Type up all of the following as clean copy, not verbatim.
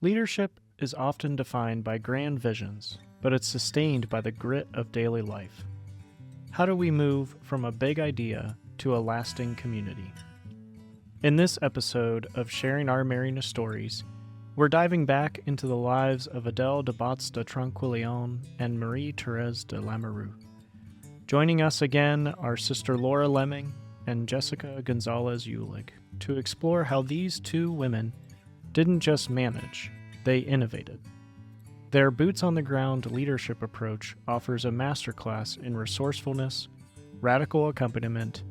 Leadership is often defined by grand visions, but it's sustained by the grit of daily life. How do we move from a big idea to a lasting community? In this episode of Sharing Our Marianist Stories, we're diving back into the lives of Adèle de Batz de Trenquelléon and Marie Thérèse de Lamourous. Joining us again are Sister Laura Leming and Jessica González Uhlig to explore how these two women didn't just manage, they innovated. Their boots-on-the-ground leadership approach offers a masterclass in resourcefulness, radical accompaniment,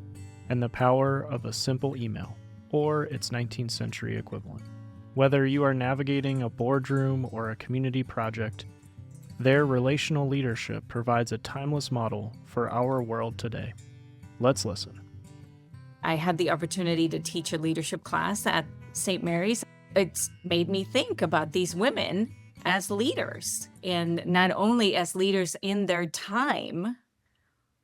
and the power of a simple email, or its 19th century equivalent. Whether you are navigating a boardroom or a community project, their relational leadership provides a timeless model for our world today. Let's listen. I had the opportunity to teach a leadership class at St. Mary's. It's made me think about these women as leaders, and not only as leaders in their time,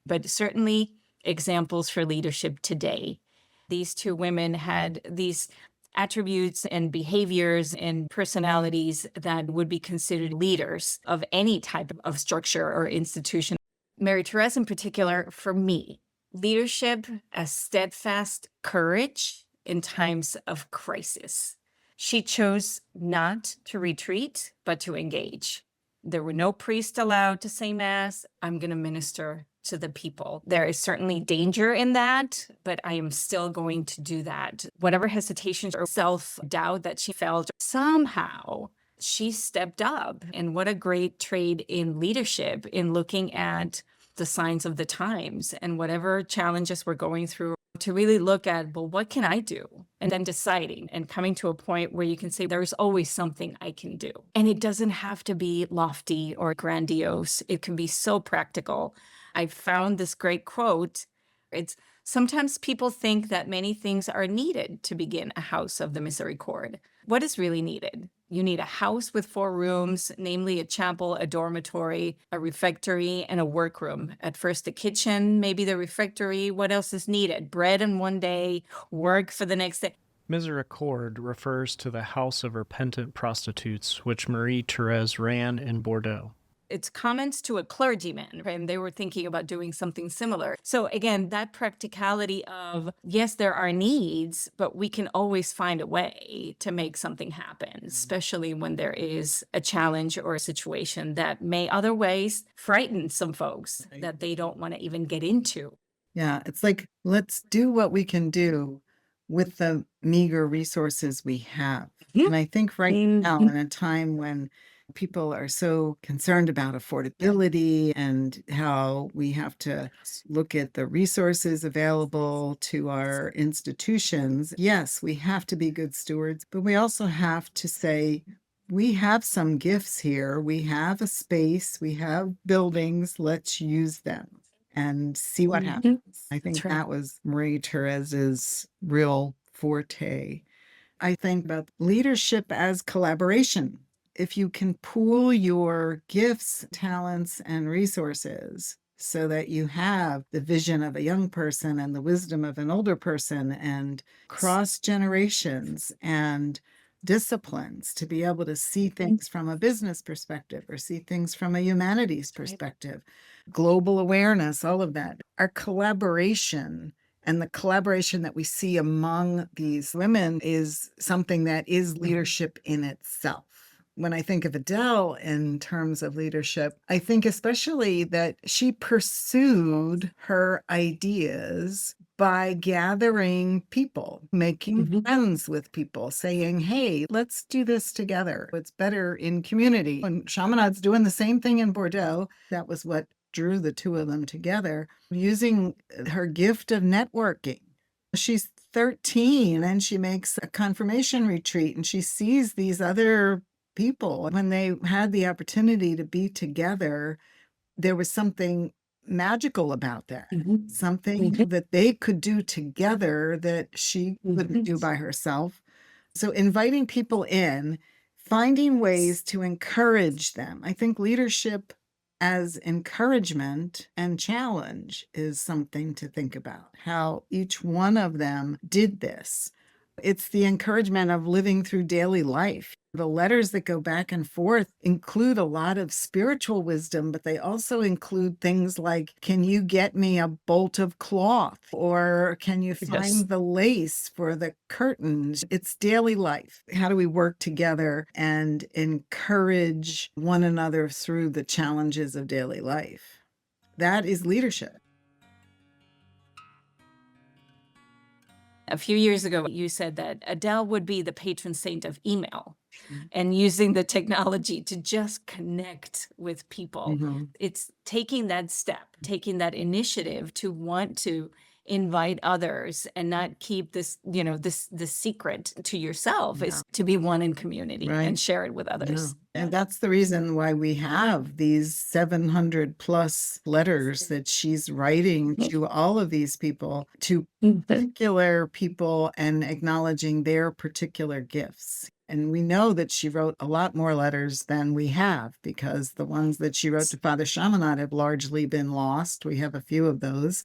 but certainly examples for leadership today. These two women had these attributes and behaviors and personalities that would be considered leaders of any type of structure or institution. Marie Thérèse in particular, for me, leadership as steadfast courage in times of crisis. She chose not to retreat, but to engage. There were no priests allowed to say Mass. I'm going to minister to the people. There is certainly danger in that, but I am still going to do that. Whatever hesitations or self-doubt that she felt, somehow she stepped up. And what a great trade in leadership, in looking at the signs of the times and whatever challenges we're going through, to really look at, well, what can I do? And then deciding and coming to a point where you can say, there's always something I can do. And it doesn't have to be lofty or grandiose. It can be so practical. I found this great quote. It's sometimes people think that many things are needed to begin a house of the Misericord. What is really needed? You need a house with 4 rooms, namely a chapel, a dormitory, a refectory, and a workroom. At first, the kitchen, maybe the refectory. What else is needed? Bread in one day, work for the next day. Misericord refers to the house of repentant prostitutes, which Marie Thérèse ran in Bordeaux. It's comments to a clergyman, right? And they were thinking about doing something similar. So again, that practicality of, yes, there are needs, but we can always find a way to make something happen, especially when there is a challenge or a situation that may otherwise frighten some folks that they don't want to even get into. Yeah, it's like, let's do what we can do with the meager resources we have. And I think right now, in a time when people are so concerned about affordability and how we have to look at the resources available to our institutions, yes, we have to be good stewards, but we also have to say, we have some gifts here. We have a space, we have buildings, let's use them and see what happens. I think that was Marie Thérèse's real forte. I think about leadership as collaboration. If you can pool your gifts, talents, and resources so that you have the vision of a young person and the wisdom of an older person and cross generations and disciplines to be able to see things from a business perspective or see things from a humanities perspective, global awareness, all of that. Our collaboration and the collaboration that we see among these women is something that is leadership in itself. When I think of Adèle in terms of leadership, I think especially that she pursued her ideas by gathering people, making friends with people, saying, hey, let's do this together. It's better in community. And Chaminade's doing the same thing in Bordeaux. That was what drew the two of them together, using her gift of networking. She's 13 and she makes a confirmation retreat and she sees these other people. When they had the opportunity to be together, there was something magical about that, something that they could do together that she couldn't do by herself. So inviting people in, finding ways to encourage them. I think leadership as encouragement and challenge is something to think about, how each one of them did this. It's the encouragement of living through daily life. The letters that go back and forth include a lot of spiritual wisdom, but they also include things like, can you get me a bolt of cloth? Or can you find the lace for the curtains? It's daily life. How do we work together and encourage one another through the challenges of daily life? That is leadership. A few years ago, you said that Adele would be the patron saint of email and using the technology to just connect with people. It's taking that step, taking that initiative to want to invite others and not keep this, this secret to yourself, is to be one in community and share it with others. And that's the reason why we have these 700 plus letters that she's writing to all of these people, to particular people, and acknowledging their particular gifts. And we know that she wrote a lot more letters than we have, because the ones that she wrote to Father Chaminade have largely been lost. We have a few of those.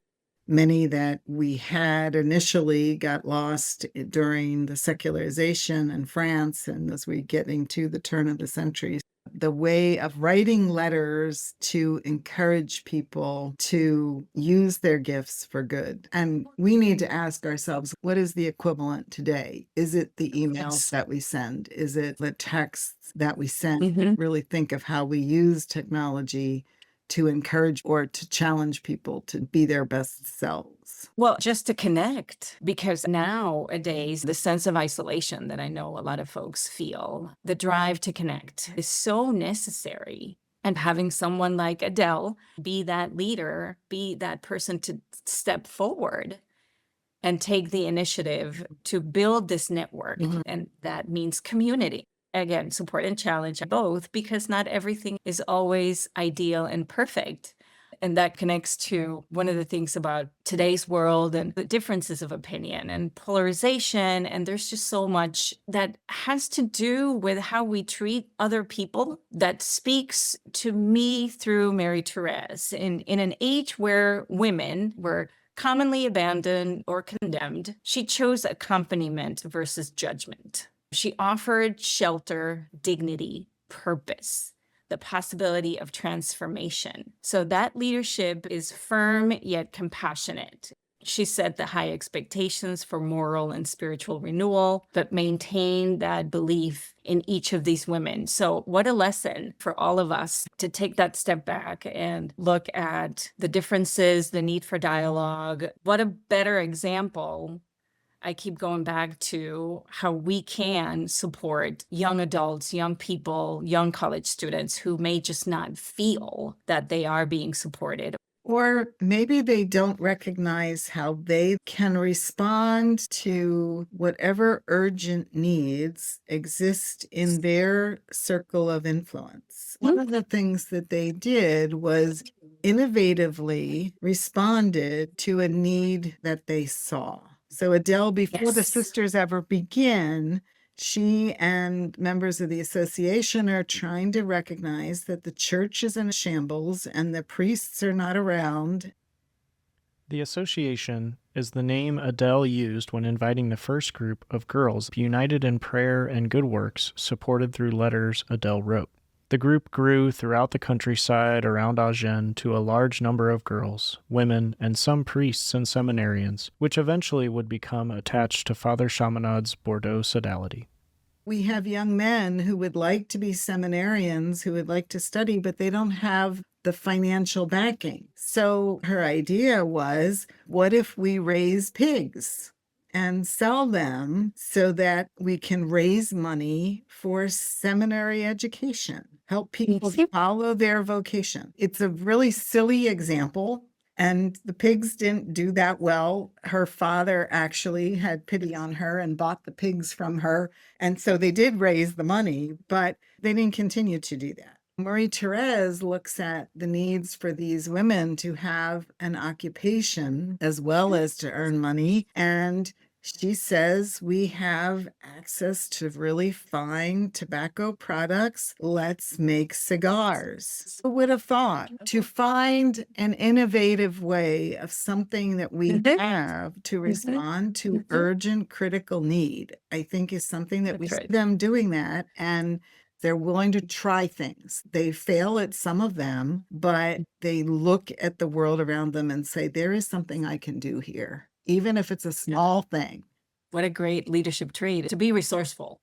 Many that we had initially got lost during the secularization in France, and as we getting to the turn of the century. The way of writing letters to encourage people to use their gifts for good. And we need to ask ourselves, what is the equivalent today? Is it the emails that we send? Is it the texts that we send? Really think of how we use technology to encourage or to challenge people to be their best selves. Well, just to connect, because nowadays, the sense of isolation that I know a lot of folks feel, the drive to connect, is so necessary. And having someone like Adele be that leader, be that person to step forward and take the initiative to build this network. And that means community. Again, support and challenge both, because not everything is always ideal and perfect. And that connects to one of the things about today's world and the differences of opinion and polarization. And there's just so much that has to do with how we treat other people, that speaks to me through Marie Thérèse. In an age where women were commonly abandoned or condemned, she chose accompaniment versus judgment. She offered shelter, dignity, purpose, the possibility of transformation. So that leadership is firm yet compassionate. She set the high expectations for moral and spiritual renewal, but maintained that belief in each of these women. So what a lesson for all of us to take that step back and look at the differences, the need for dialogue. What a better example. I keep going back to how we can support young adults, young people, young college students who may just not feel that they are being supported. Or maybe they don't recognize how they can respond to whatever urgent needs exist in their circle of influence. One of the things that they did was innovatively responded to a need that they saw. So Adele, before the sisters ever begin, she and members of the association are trying to recognize that the church is in shambles and the priests are not around. The association is the name Adele used when inviting the first group of girls united in prayer and good works supported through letters Adele wrote. The group grew throughout the countryside around Agen to a large number of girls, women, and some priests and seminarians, which eventually would become attached to Father Chaminade's Bordeaux sodality. We have young men who would like to be seminarians, who would like to study, but they don't have the financial backing. So her idea was, what if we raise pigs and sell them so that we can raise money for seminary education, help people follow their vocation? It's a really silly example, and the pigs didn't do that well. Her father actually had pity on her and bought the pigs from her, and so they did raise the money, but they didn't continue to do that. Marie Thérèse looks at the needs for these women to have an occupation as well as to earn money, and She says we have access to really fine tobacco products. Let's make cigars. Who would have thought to find an innovative way of something that we have to respond to urgent critical need, I think is something that we That's see right. them doing that. And they're willing to try things. They fail at some of them, but they look at the world around them and say, there is something I can do here, even if it's a small thing. What a great leadership trait to be resourceful.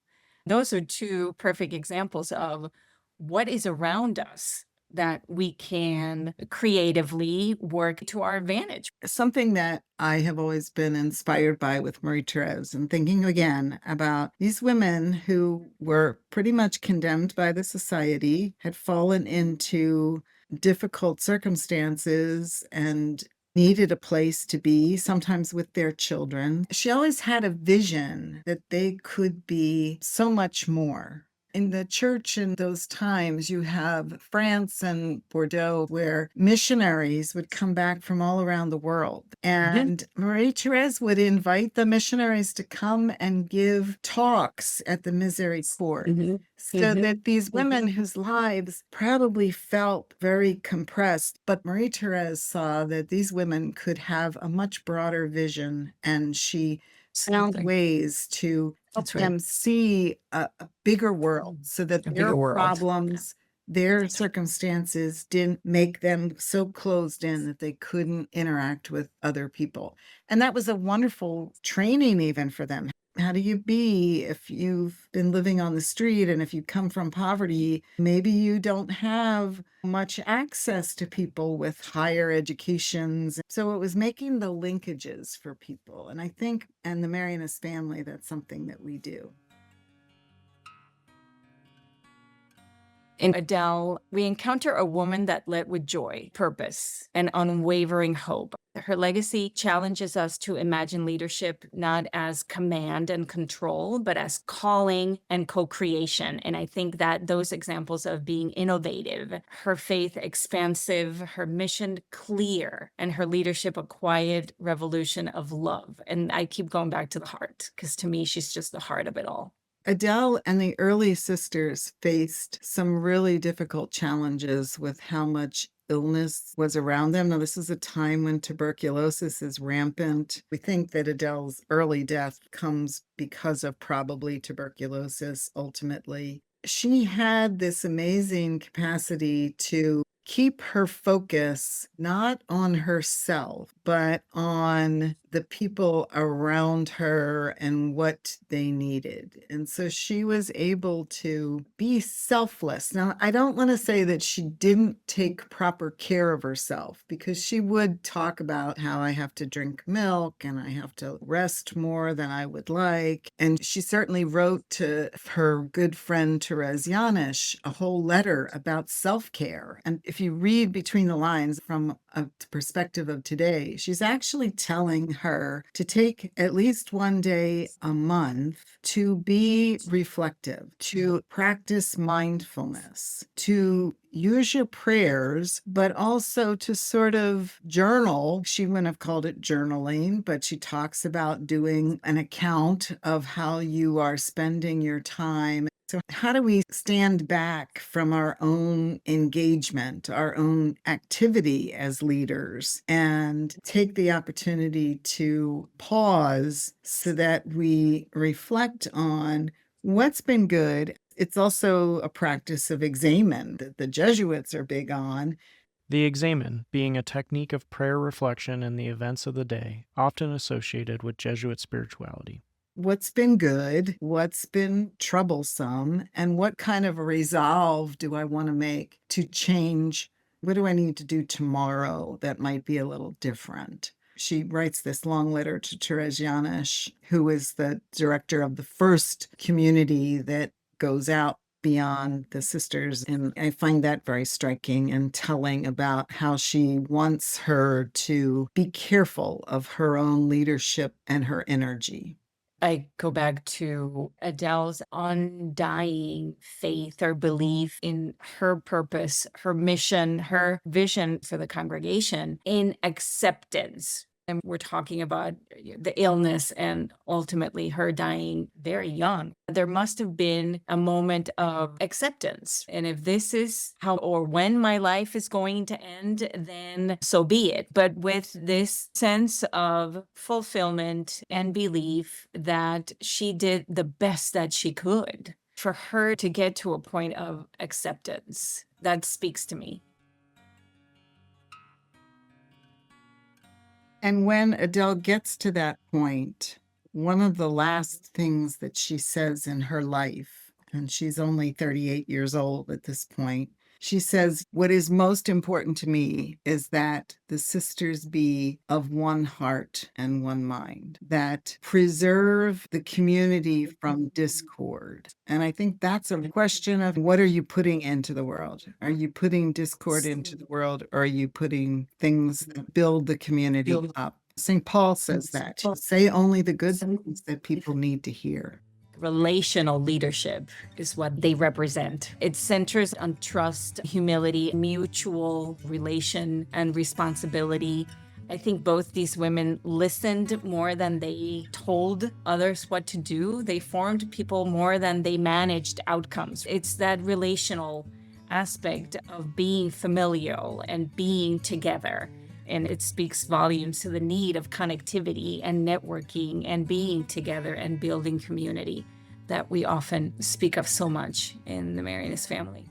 Those are two perfect examples of what is around us that we can creatively work to our advantage. Something that I have always been inspired by with Marie Thérèse, and thinking again about these women who were pretty much condemned by the society, had fallen into difficult circumstances and needed a place to be, sometimes with their children. She always had a vision that they could be so much more. In the church in those times, you have France and Bordeaux, where missionaries would come back from all around the world. And Marie Thérèse would invite the missionaries to come and give talks at the Miséricorde. So that these women whose lives probably felt very compressed, but Marie Thérèse saw that these women could have a much broader vision, and she found ways to help That's right. them see a bigger world so that A their bigger world. problems, their circumstances didn't make them so closed in that they couldn't interact with other people. And that was a wonderful training even for them. How do you be if you've been living on the street and if you come from poverty? Maybe you don't have much access to people with higher educations. So it was making the linkages for people. And I think, and the Marianist family, that's something that we do. In Adele, we encounter a woman that led with joy, purpose, and unwavering hope. Her legacy challenges us to imagine leadership not as command and control, but as calling and co-creation. And I think that those examples of being innovative, her faith expansive, her mission clear, and her leadership a quiet revolution of love. And I keep going back to the heart, because to me, she's just the heart of it all. Adele and the early sisters faced some really difficult challenges with how much illness was around them. Now, this is a time when tuberculosis is rampant. We think that Adele's early death comes because of probably tuberculosis ultimately. She had this amazing capacity to keep her focus not on herself, but on the people around her and what they needed. And so she was able to be selfless. Now, I don't want to say that she didn't take proper care of herself, because she would talk about how I have to drink milk and I have to rest more than I would like. And she certainly wrote to her good friend Therese Janisch a whole letter about self-care. And if you read between the lines from a perspective of today, she's actually telling her to take at least one day a month to be reflective, to practice mindfulness, to use your prayers, but also to sort of journal. She wouldn't have called it journaling, but she talks about doing an account of how you are spending your time. So how do we stand back from our own engagement, our own activity as leaders, and take the opportunity to pause so that we reflect on what's been good? It's also a practice of examen that the Jesuits are big on. The examen being a technique of prayer reflection in the events of the day, often associated with Jesuit spirituality. What's been good, what's been troublesome, and what kind of a resolve do I want to make to change? What do I need to do tomorrow that might be a little different? She writes this long letter to Therese Janisch, who is the director of the first community that goes out beyond the sisters. And I find that very striking and telling about how she wants her to be careful of her own leadership and her energy. I go back to Adele's undying faith or belief in her purpose, her mission, her vision for the congregation, in acceptance And we're talking about the illness and ultimately her dying very young. There must have been a moment of acceptance. And if this is how or when my life is going to end, then so be it. But with this sense of fulfillment and belief that she did the best that she could for her to get to a point of acceptance, that speaks to me. And when Adèle gets to that point, one of the last things that she says in her life, and she's only 38 years old at this point, she says, "What is most important to me is that the sisters be of one heart and one mind, that preserve the community from discord." And I think that's a question of what are you putting into the world? Are you putting discord into the world, or are you putting things that build the community up? St. Paul says that. Say only the good things that people need to hear. Relational leadership is what they represent. It centers on trust, humility, mutual relation, and responsibility. I think both these women listened more than they told others what to do. They formed people more than they managed outcomes. It's that relational aspect of being familial and being together. And it speaks volumes to the need of connectivity and networking and being together and building community that we often speak of so much in the Marianist family.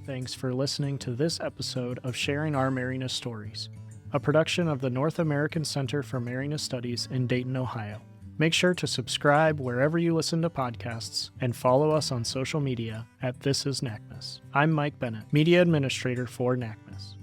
Thanks for listening to this episode of Sharing Our Marianist Stories, a production of the North American Center for Marianist Studies in Dayton, Ohio. Make sure to subscribe wherever you listen to podcasts and follow us on social media at This Is NACMS. I'm Mike Bennett, Media Administrator for NACMS.